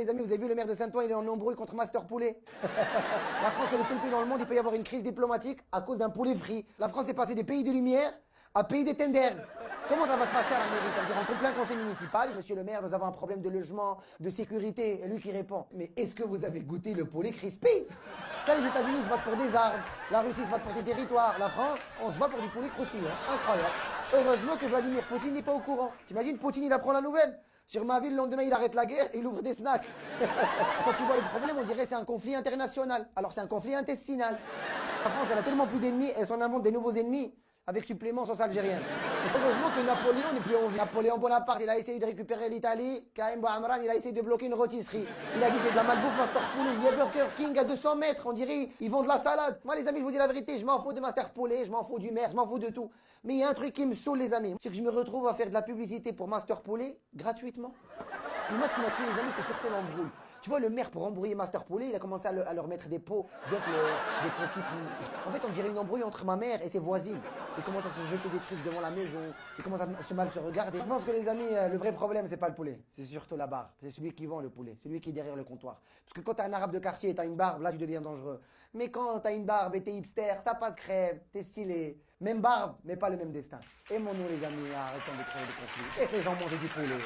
Les amis, vous avez vu le maire de Saint-Ouen, il est en embrouille contre Master Poulet. La France est le seul pays dans le monde, il peut y avoir une crise diplomatique à cause d'un poulet frit. La France est passée des pays de lumière à pays des tenders. Comment ça va se passer à la mairie? Ça veut dire en plein conseil municipal, monsieur le maire, nous avons un problème de logement, de sécurité. Et lui qui répond, mais est-ce que vous avez goûté le poulet crispy? Là, les États-Unis se battent pour des armes, la Russie se bat pour des territoires, la France, on se bat pour du poulet croustillant. Incroyable. Heureusement que Vladimir Poutine n'est pas au courant. T'imagines, Poutine, il apprend la nouvelle. Sur ma ville, le lendemain, il arrête la guerre et il ouvre des snacks. Quand tu vois le problème, on dirait que c'est un conflit international. Alors c'est un conflit intestinal. La France, elle a tellement plus d'ennemis, elle s'en invente des nouveaux ennemis avec supplément sauce algérienne. Heureusement que Napoléon n'est plus en vie. Napoléon Bonaparte, il a essayé de récupérer l'Italie. Kaïm Bouamran, il a essayé de bloquer une rôtisserie. Il a dit c'est de la malbouffe Master Poulet. Il y a Burger King à 200 mètres, on dirait, ils vendent de la salade. Moi les amis, je vous dis la vérité, je m'en fous de Master Poulet, je m'en fous du maire, je m'en fous de tout. Mais il y a un truc qui me saoule les amis, c'est que je me retrouve à faire de la publicité pour Master Poulet gratuitement. Et moi ce qui m'a tué les amis, c'est surtout l'embrouille. Tu vois, le maire, pour embrouiller Master Poulet, il a commencé à leur mettre des pots, des pots qui... En fait, on dirait une embrouille entre ma mère et ses voisines. Ils commencent à se jeter des trucs devant la maison, ils commencent à se mal se regarder. Je pense que les amis, le vrai problème, c'est pas le poulet, c'est surtout la barbe. C'est celui qui vend le poulet, celui qui est derrière le comptoir. Parce que quand t'es un arabe de quartier et t'as une barbe, là, tu deviens dangereux. Mais quand t'as une barbe et t'es hipster, ça passe crème, t'es stylé. Même barbe, mais pas le même destin. Aimons-nous les amis, arrêtons de créer des conflits. Et que les gens mangent du poulet.